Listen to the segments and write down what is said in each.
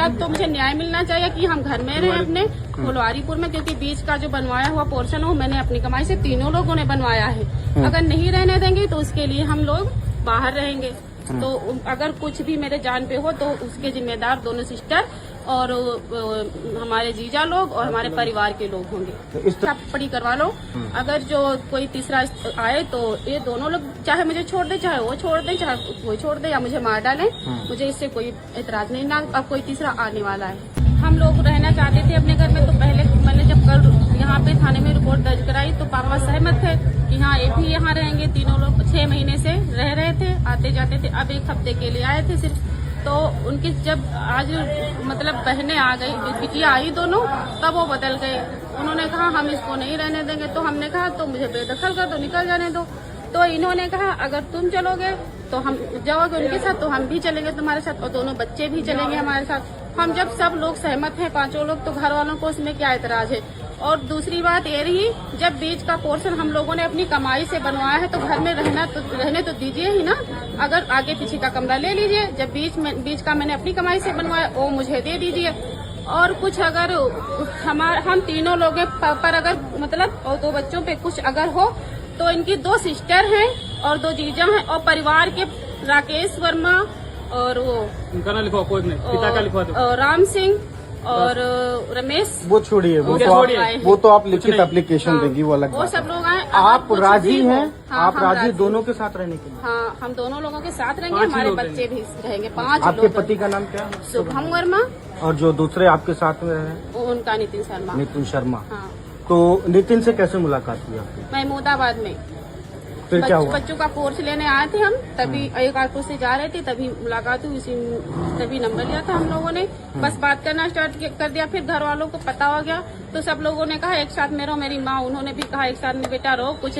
पहला तो मुझे न्याय मिलना चाहिए कि हम घर में रहे अपने फुलवारीपुर में, क्योंकि बीच का जो बनवाया हुआ पोर्शन हो मैंने अपनी कमाई से तीनों लोगों ने बनवाया है। अगर नहीं रहने देंगे तो उसके लिए हम लोग बाहर रहेंगे। तो अगर कुछ भी मेरे जान पे हो तो उसके जिम्मेदार दोनों सिस्टर और हमारे जीजा लोग और हमारे परिवार के लोग होंगे। पड़ी करवा लो। अगर जो कोई तीसरा आए तो ये दोनों लोग चाहे मुझे छोड़ दे, चाहे वो छोड़ दे, चाहे कोई छोड़ दे या मुझे मार डाले, मुझे इससे कोई एतराज नहीं। ना अब कोई तीसरा आने वाला है। हम लोग रहना चाहते थे अपने घर में, तो पहले मैंने जब कल यहाँ पे थाने में रिपोर्ट दर्ज कराई तो पापा सहमत थे कि हाँ ये भी यहाँ रहेंगे। तीनों लोग 6 महीने से रह रहे थे, आते जाते थे। अब 1 हफ्ते के लिए आए थे सिर्फ। तो उनकी जब आज मतलब बहनें आ गई, बिटिया आई दोनों, तब वो बदल गए। उन्होंने कहा हम इसको नहीं रहने देंगे। तो हमने कहा तो मुझे बेदखल कर दो, निकल जाने दो। तो इन्होंने कहा अगर तुम चलोगे तो हम जाओगे उनके साथ तो हम भी चलेंगे तुम्हारे साथ, और दोनों बच्चे भी चलेंगे हमारे साथ। हम जब सब लोग सहमत हैं, 5 लोग, तो घर वालों को उसमें क्या एतराज है। और दूसरी बात ये रही, जब बीच का पोर्शन हम लोगों ने अपनी कमाई से बनवाया है तो घर में रहने तो दीजिए ही ना। अगर आगे पीछे का कमरा ले लीजिए। जब बीच का मैंने अपनी कमाई से बनवाया वो मुझे दे दीजिए। और कुछ अगर हम तीनों लोग पर अगर मतलब और 2 बच्चों पे कुछ अगर हो तो इनकी 2 सिस्टर हैं और 2 जीजा हैं, और परिवार के राकेश वर्मा और वो उनका ना लिखवा, पिता का लिखवा दो, राम सिंह और रमेश। वो छोड़िए, वो तो आप लिखित एप्लीकेशन देंगी, वो अलग। वो सब लोग आए। आप राजी हैं? आप राजी दोनों के साथ रहने के लिए? हाँ, हम दोनों लोगों के साथ रहेंगे, हमारे बच्चे भी रहेंगे। 5 लोग। आपके पति का नाम क्या है? शुभम वर्मा। और जो दूसरे आपके साथ में रहे? उनका नितिन शर्मा। नितिन शर्मा। हाँ। तो नितिन से कैसे मुलाकात हुई आपकी? महमूदाबाद में। फिर क्या हुआ? बच्चों का कोर्स लेने आए थे हम, तभी एक ऑटो से जा रहे थे, तभी मुलाकात हुई। तभी नंबर लिया था हम लोगों ने, बस बात करना स्टार्ट कर दिया। फिर घर वालों को पता हो गया तो सब लोगों ने कहा एक साथ में रहो। मेरी माँ उन्होंने भी कहा एक साथ में बेटा रहो, कुछ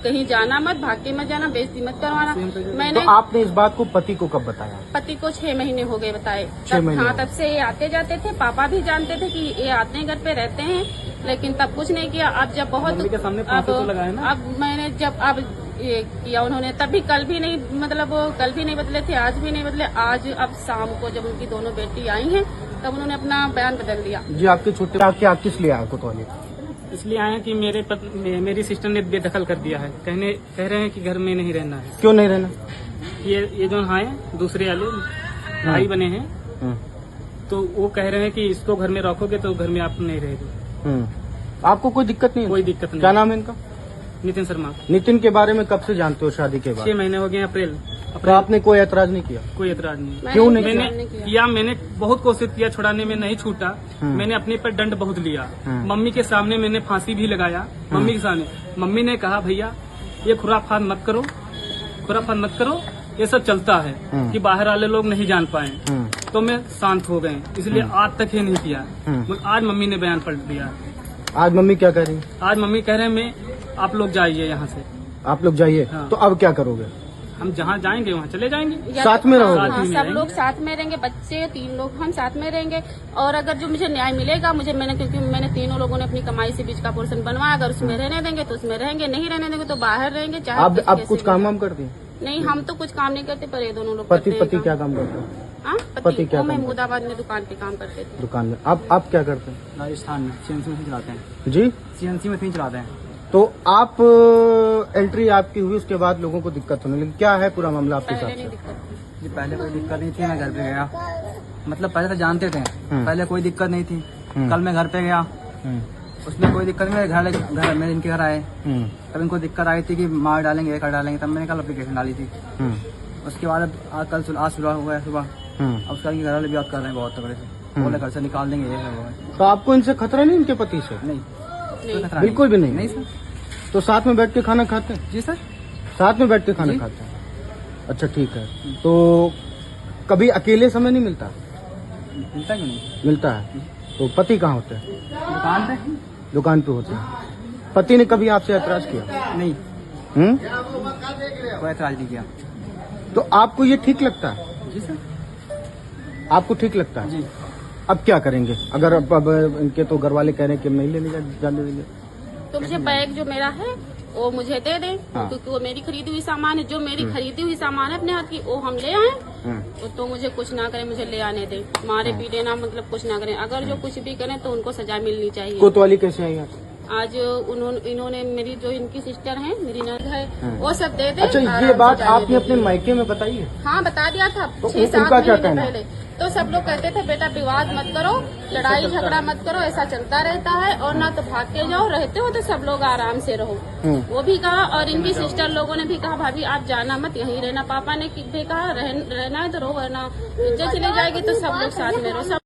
कहीं जाना मत, भाग के मत जाना, बेइज्जती मत करवाना। मैंने तो आपने इस बात को पति को कब बताया? पति को 6 महीने हो गए बताए। 6 महीने? हाँ, तब से ये आते जाते थे। पापा भी जानते थे कि ये आते हैं घर पे रहते हैं, लेकिन तब कुछ नहीं किया। अब जब बहुत अब मैंने जब अब ये किया उन्होंने, तभी कल भी नहीं बदले थे, आज भी नहीं बदले। आज अब शाम को जब उनकी दोनों बेटी आई हैं तब उन्होंने अपना बयान बदल दिया। जी, आपके छोटे क्या किस लिए आए कोतवाली? इसलिए आए कि मेरी सिस्टर ने बेदखल कर दिया है। कह रहे हैं कि घर में नहीं रहना है। क्यों नहीं रहना? ये जो हैं दूसरे वाले भाई बने हैं, तो वो कह रहे हैं कि इसको घर में रखोगे तो घर में आप नहीं रहेगी। आपको कोई दिक्कत नहीं? कोई दिक्कत नहीं। क्या नाम है इनका? नितिन शर्मा। नितिन के बारे में कब से जानते हो? शादी के बाद 6 महीने हो गए। अप्रैल। तो आपने कोई ऐतराज नहीं किया? कोई ऐतराज नहीं। क्यों नहीं? मैंने बहुत कोशिश किया छुड़ाने में, नहीं छूटा। मैंने अपने पर दंड बहुत लिया। मम्मी के सामने मैंने फांसी भी लगाया। मम्मी के सामने मम्मी ने कहा भैया ये खुराफात मत करो, ये सब चलता है कि बाहर वाले लोग नहीं जान पाए। तो मैं शांत हो गए, इसलिए आज तक ये नहीं किया। आज मम्मी ने बयान पलट दिया। आज मम्मी क्या कह रही? आज मम्मी कह रहे हैं आप लोग जाइए यहाँ से। आप लोग जाइए। हाँ। तो अब क्या करोगे? हम जहाँ जाएंगे वहाँ चले जाएंगे। साथ में रहोगे? हाँ, सब लोग साथ में रहेंगे, बच्चे 3 लोग हम साथ में रहेंगे। और अगर जो मुझे न्याय मिलेगा क्योंकि मैंने तीनों लोगों ने अपनी कमाई से बीच का पोर्शन बनवाया, अगर उसमें रहने देंगे तो उसमें रहेंगे, नहीं रहने देंगे तो बाहर रहेंगे। चाहे आप कुछ काम वाम करती हैं? नहीं, हम तो कुछ काम नहीं करते, पर ये दोनों लोग पति क्या काम करते हैं? पति क्या? महमूदाबाद में दुकान पे काम करते थे। दुकान में। आप क्या करते हैं? राजस्थान में CNC मशीन चलाते हैं। जी, CNC मशीन चलाते हैं। तो आप एंट्री आपकी हुई, उसके बाद लोगों को दिक्कत होने लगी। क्या है पूरा मामला आपके साथ? जी, पहले कोई दिक्कत नहीं थी। मैं घर पे गया, मतलब पहले तो जानते थे, पहले कोई दिक्कत नहीं थी। कल मैं घर पे गया, उसमें कोई दिक्कत नहीं। मेरे इनके घर आए, तब इनको दिक्कत आई थी कि मार डालेंगे, ये कर डालेंगे। तब मैंने कल एप्लीकेशन डाली थी। उसके बाद आज सुबह हुआ है सुबह। अब उसका घर वाले भी बात कर रहे हैं बहुत तगड़े से, बोले घर से निकाल देंगे, ये है। तो आपको इनसे खतरा नहीं? इनके पति से? नहीं, बिल्कुल भी नहीं। नहीं सर। तो साथ में बैठ के खाना खाते हैं? जी सर, साथ में बैठ के खाना खाते हैं। अच्छा, ठीक है। तो कभी अकेले समय नहीं मिलता? मिलता क्यों नहीं? मिलता है। तो पति कहाँ होते हैं? दुकान पे होते हैं। पति ने कभी आपसे ऐतराज किया? नहीं। कोई ऐतराज नहीं किया। तो आपको ये ठीक लगता है? जी सर। आपको ठीक लगता है? जी। अब क्या करेंगे? अगर अब इनके तो घर वाले कह रहे हैं कि नहीं लेने जाने देंगे, तो मुझे बैग जो मेरा है वो मुझे दे दें। हाँ। क्योंकि वो मेरी खरीदी हुई सामान है, जो मेरी खरीदी हुई सामान है अपने हाथ की, वो हम ले आए। तो मुझे कुछ ना करे, मुझे ले आने दे, मारे पीटे ना, मतलब कुछ ना करें। अगर जो कुछ भी करें तो उनको सजा मिलनी चाहिए। कोतवाली कैसे आई आप? आज इन्होंने मेरी जो इनकी सिस्टर है, मेरी नंद है, वो सब दे दे। अच्छा, ये बात आपने अपने मायके में बताई है? हाँ, बता दिया था तो 6-7 उनका क्या महीने कहना है? पहले। तो सब लोग कहते थे बेटा विवाद मत करो, लड़ाई झगड़ा मत करो, ऐसा चलता रहता है, और ना तो भाग के जाओ, रहते हो तो सब लोग आराम से रहो। वो भी कहा, और इनकी सिस्टर लोगों ने भी कहा भाभी आप जाना मत, यहीं रहना। पापा ने भी कहा रहना है तो रहो, वरना इज्जत चली जाएगी, तो सब लोग साथ में रहो। सब